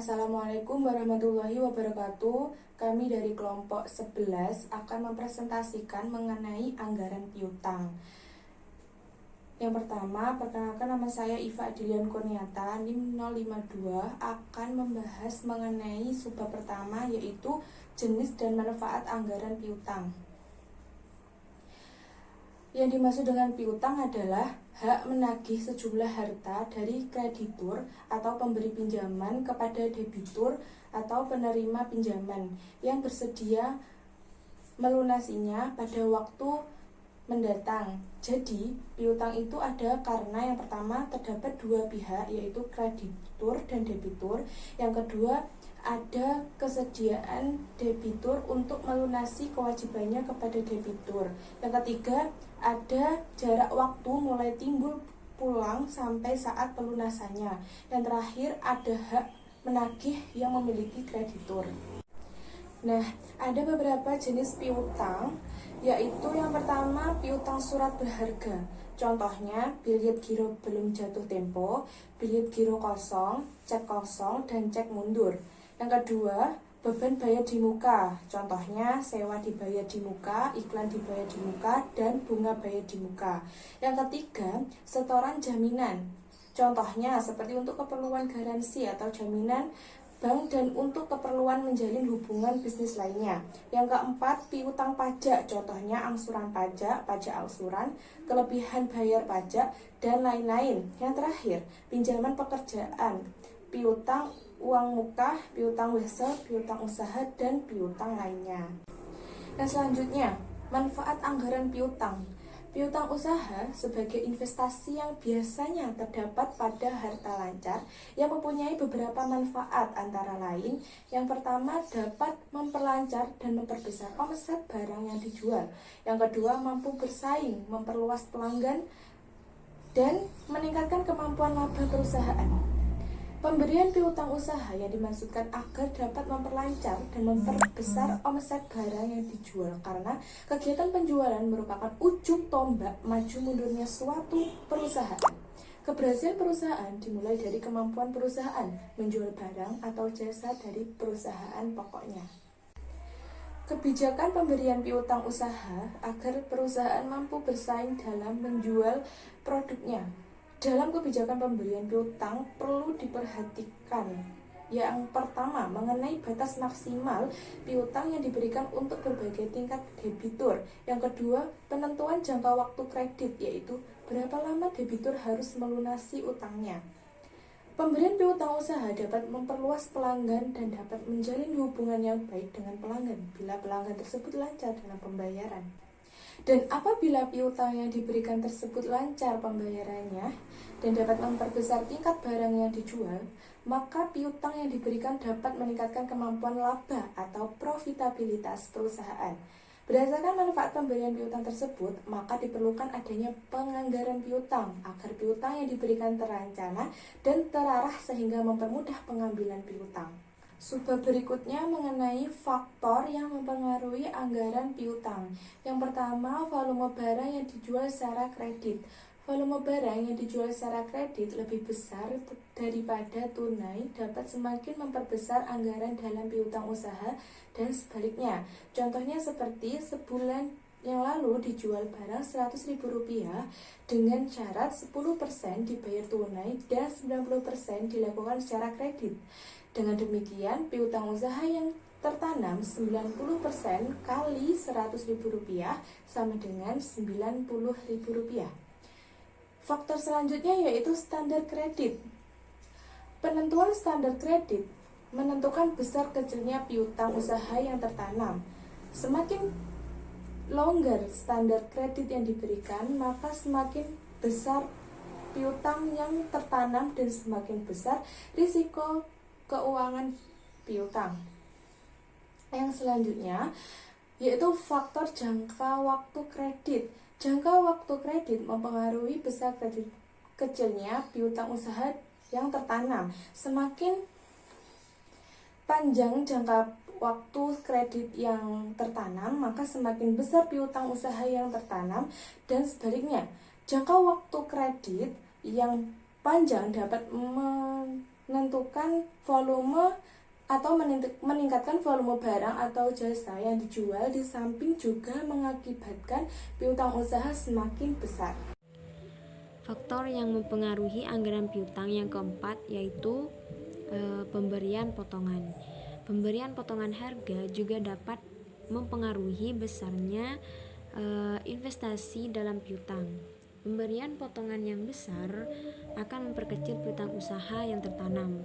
Assalamualaikum warahmatullahi wabarakatuh. Kami dari kelompok 11 akan mempresentasikan mengenai anggaran piutang. Yang pertama, perkenalkan, nama saya Iva Adilian Kurniata, NIM 052, akan membahas mengenai subbab pertama, yaitu jenis dan manfaat anggaran piutang. Yang dimaksud dengan piutang adalah hak menagih sejumlah harta dari kreditur atau pemberi pinjaman kepada debitur atau penerima pinjaman yang bersedia melunasinya pada waktu mendatang. Jadi, piutang itu ada karena yang pertama terdapat dua pihak, yaitu kreditur dan debitur. Yang kedua, ada kesediaan debitur untuk melunasi kewajibannya kepada debitur. Yang ketiga, ada jarak waktu mulai timbul pulang sampai saat pelunasannya. Yang terakhir, ada hak menagih yang memiliki kreditur. Nah, ada beberapa jenis piutang, yaitu yang pertama piutang surat berharga. Contohnya, biliet giro belum jatuh tempo, biliet giro kosong, cek kosong, dan cek mundur. Yang kedua, beban bayar di muka. Contohnya, sewa dibayar di muka, iklan dibayar di muka, dan bunga bayar di muka. Yang ketiga, setoran jaminan. Contohnya, seperti untuk keperluan garansi atau jaminan bank dan untuk keperluan menjalin hubungan bisnis lainnya. Yang keempat, piutang pajak. Contohnya, angsuran pajak, pajak angsuran, kelebihan bayar pajak, dan lain-lain. Yang terakhir, pinjaman pekerjaan, piutang uang muka, piutang wesel, piutang usaha, dan piutang lainnya. Yang selanjutnya, manfaat anggaran piutang. Piutang usaha sebagai investasi yang biasanya terdapat pada harta lancar yang mempunyai beberapa manfaat, antara lain yang pertama dapat memperlancar dan memperbesar omset barang yang dijual. Yang kedua, mampu bersaing, memperluas pelanggan, dan meningkatkan kemampuan laba perusahaan. Pemberian piutang usaha yang dimaksudkan agar dapat memperlancar dan memperbesar omset barang yang dijual, karena kegiatan penjualan merupakan ujung tombak maju mundurnya suatu perusahaan. Keberhasilan perusahaan dimulai dari kemampuan perusahaan menjual barang atau jasa dari perusahaan pokoknya. Kebijakan pemberian piutang usaha agar perusahaan mampu bersaing dalam menjual produknya. Dalam kebijakan pemberian piutang perlu diperhatikan yang pertama, mengenai batas maksimal piutang yang diberikan untuk berbagai tingkat debitur. Yang kedua, penentuan jangka waktu kredit, yaitu berapa lama debitur harus melunasi utangnya. Pemberian piutang usaha dapat memperluas pelanggan dan dapat menjalin hubungan yang baik dengan pelanggan bila pelanggan tersebut lancar dalam pembayaran. Dan apabila piutang yang diberikan tersebut lancar pembayarannya dan dapat memperbesar tingkat barang yang dijual, maka piutang yang diberikan dapat meningkatkan kemampuan laba atau profitabilitas perusahaan. Berdasarkan manfaat pemberian piutang tersebut, maka diperlukan adanya penganggaran piutang agar piutang yang diberikan terancana dan terarah sehingga mempermudah pengambilan piutang. Subbab berikutnya mengenai faktor yang mempengaruhi anggaran piutang. Yang pertama, volume barang yang dijual secara kredit. Volume barang yang dijual secara kredit lebih besar daripada tunai dapat semakin memperbesar anggaran dalam piutang usaha dan sebaliknya. Contohnya seperti sebulan yang lalu dijual barang Rp100.000 dengan syarat 10% dibayar tunai dan 90% dilakukan secara kredit. Dengan demikian, piutang usaha yang tertanam 90% kali Rp100.000 sama dengan Rp90.000. Faktor selanjutnya yaitu standar kredit. Penentuan standar kredit menentukan besar kecilnya piutang usaha yang tertanam. Semakin longgar standar kredit yang diberikan, maka semakin besar piutang yang tertanam dan semakin besar risiko keuangan piutang. Yang selanjutnya yaitu faktor jangka waktu kredit. Jangka waktu kredit mempengaruhi besar kecilnya piutang usaha yang tertanam. Semakin panjang jangka waktu kredit yang tertanam, maka semakin besar piutang usaha yang tertanam, dan sebaliknya. Jangka waktu kredit yang panjang dapat menentukan volume atau meningkatkan volume barang atau jasa yang dijual, di samping juga mengakibatkan piutang usaha semakin besar. Faktor yang mempengaruhi anggaran piutang yang keempat yaitu pemberian potongan. Pemberian potongan harga juga dapat mempengaruhi besarnya investasi dalam piutang. Pemberian potongan yang besar akan memperkecil piutang usaha yang tertanam.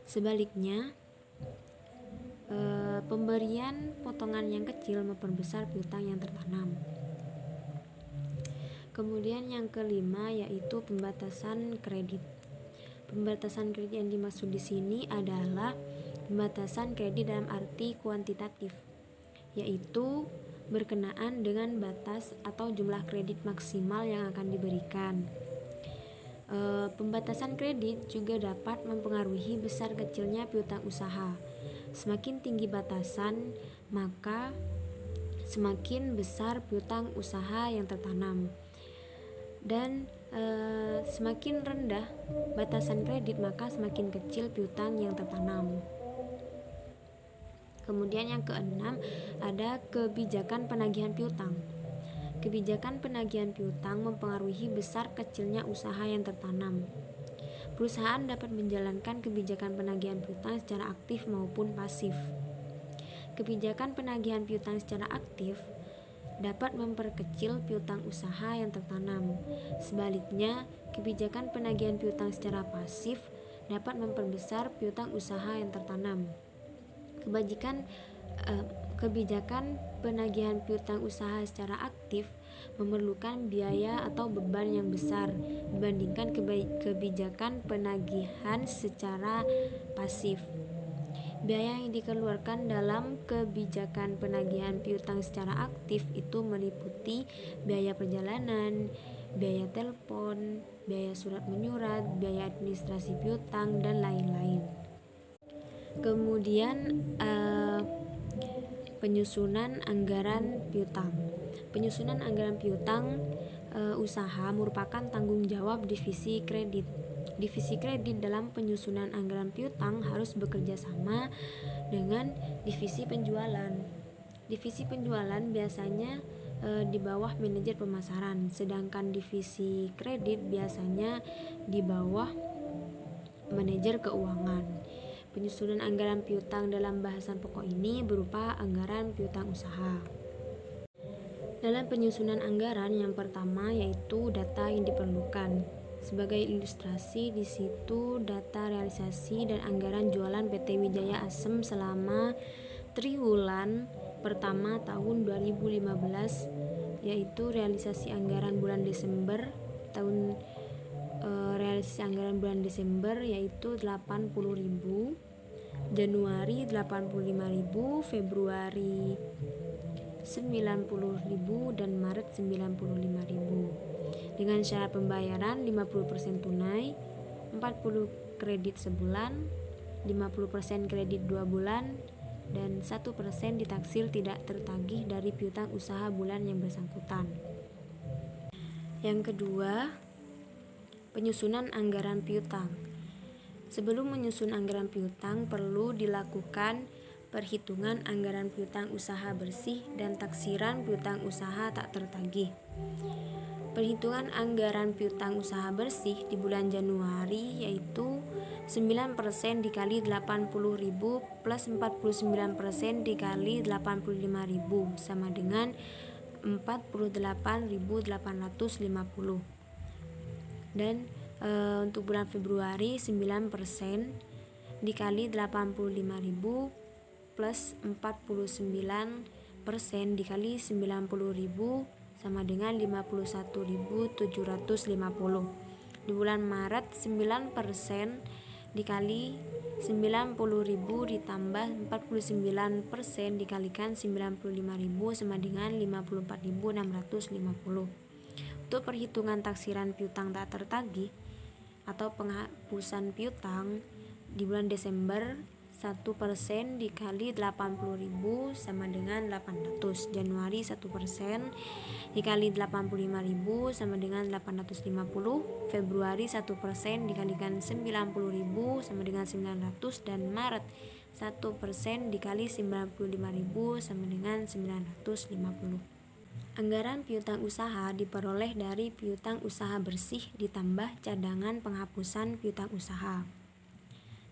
Sebaliknya, pemberian potongan yang kecil memperbesar piutang yang tertanam. Kemudian yang kelima yaitu pembatasan kredit. Pembatasan kredit yang dimaksud di sini adalah pembatasan kredit dalam arti kuantitatif, yaitu berkenaan dengan batas atau jumlah kredit maksimal yang akan diberikan. Pembatasan kredit juga dapat mempengaruhi besar kecilnya piutang usaha. Semakin tinggi batasan, maka semakin besar piutang usaha yang tertanam. Dan semakin rendah batasan kredit, maka semakin kecil piutang yang tertanam. Kemudian yang keenam ada kebijakan penagihan piutang. Kebijakan penagihan piutang mempengaruhi besar kecilnya usaha yang tertanam. Perusahaan dapat menjalankan kebijakan penagihan piutang secara aktif maupun pasif. Kebijakan penagihan piutang secara aktif dapat memperkecil piutang usaha yang tertanam. Sebaliknya, kebijakan penagihan piutang secara pasif dapat memperbesar piutang usaha yang tertanam. Kebijakan penagihan piutang usaha secara aktif memerlukan biaya atau beban yang besar dibandingkan kebijakan penagihan secara pasif. Biaya yang dikeluarkan dalam kebijakan penagihan piutang secara aktif itu meliputi biaya perjalanan, biaya telepon, biaya surat menyurat, biaya administrasi piutang, dan lain-lain. Kemudian penyusunan anggaran piutang. Penyusunan anggaran piutang usaha merupakan tanggung jawab divisi kredit. Divisi kredit dalam penyusunan anggaran piutang harus bekerja sama dengan divisi penjualan. Divisi penjualan biasanya di bawah manajer pemasaran, sedangkan divisi kredit biasanya di bawah manajer keuangan. Penyusunan anggaran piutang dalam bahasan pokok ini berupa anggaran piutang usaha. Dalam penyusunan anggaran yang pertama yaitu data yang diperlukan. Sebagai ilustrasi di situ data realisasi dan anggaran jualan PT Wijaya Asem selama triwulan pertama tahun 2015, yaitu realisasi anggaran bulan Desember realisasi anggaran bulan Desember yaitu 80.000, Januari 85.000, Februari 90.000, dan Maret 95.000. Dengan syarat pembayaran 50% tunai, 40 kredit sebulan, 50% kredit 2 bulan, dan 1% ditaksir tidak tertagih dari piutang usaha bulan yang bersangkutan. Yang kedua, penyusunan anggaran piutang. Sebelum menyusun anggaran piutang perlu dilakukan perhitungan anggaran piutang usaha bersih dan taksiran piutang usaha tak tertagih. Perhitungan anggaran piutang usaha bersih di bulan Januari yaitu 9% dikali 80.000 plus 49% dikali 85.000 sama dengan 48.850. Dan untuk bulan Februari 9% dikali 85.000 plus 49% dikali 90.000 sama dengan 51.750. Di bulan Maret 9% dikali 90.000 ditambah 49% dikalikan 95.000 sama dengan 54.650. Untuk perhitungan taksiran piutang tak tertagih atau penghapusan piutang di bulan Desember 1% dikali 80.000 sama dengan 800. Januari 1% dikali 85.000 sama dengan 850. Februari 1% dikalikan 90.000 sama dengan 900. Dan Maret 1% dikali 95.000 sama dengan 950. Anggaran piutang usaha diperoleh dari piutang usaha bersih ditambah cadangan penghapusan piutang usaha.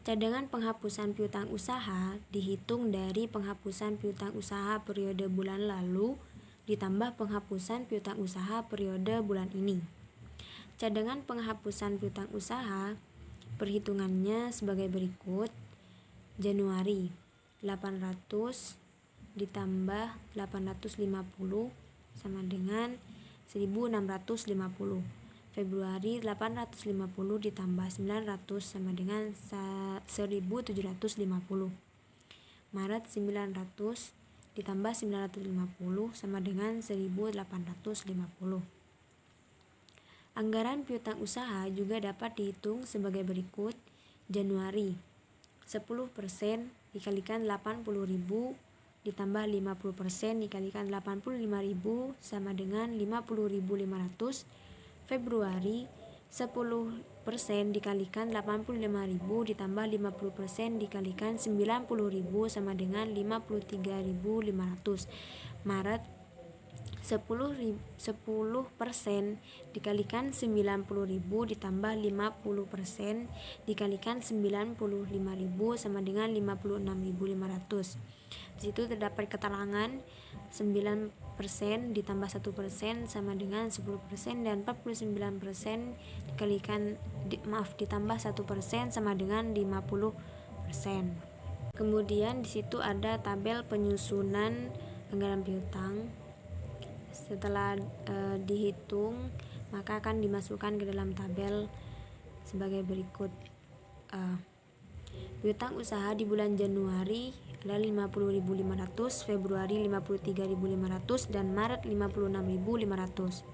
Cadangan penghapusan piutang usaha dihitung dari penghapusan piutang usaha periode bulan lalu ditambah penghapusan piutang usaha periode bulan ini. Cadangan penghapusan piutang usaha perhitungannya sebagai berikut. Januari 800 ditambah 850 sama dengan 1650. Februari 850 ditambah 900 sama dengan 1750. Maret 900 ditambah 950 sama dengan 1850. Anggaran piutang usaha juga dapat dihitung sebagai berikut. Januari 10% dikalikan 80.000 ditambah 50% dikalikan 85.000 sama dengan 50.500. Februari 10% dikalikan 85.000 ditambah 50% dikalikan 90.000 sama dengan 53.500. Maret 10% dikalikan 90.000 ditambah 50% dikalikan 95.000 sama dengan 56.500. Di situ terdapat keterangan 9% ditambah 1% sama dengan 10% dan 49% ditambah 1% sama dengan 50%. Kemudian di situ ada tabel penyusunan anggaran piutang. Setelah dihitung, maka akan dimasukkan ke dalam tabel sebagai berikut. Piutang usaha di bulan Januari adalah 50.500, Februari 53.500, dan Maret 56.500.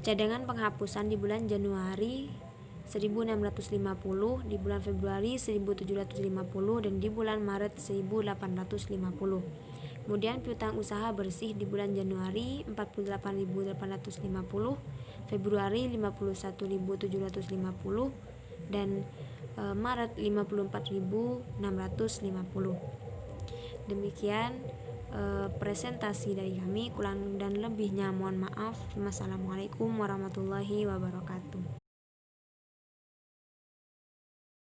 Cadangan penghapusan di bulan Januari 1.650, di bulan Februari 1.750, dan di bulan Maret 1.850. Kemudian piutang usaha bersih di bulan Januari 48.850, Februari 51.750, dan Maret 54.650. Demikian presentasi dari kami. Kurang dan lebihnya mohon maaf. Wassalamualaikum warahmatullahi wabarakatuh.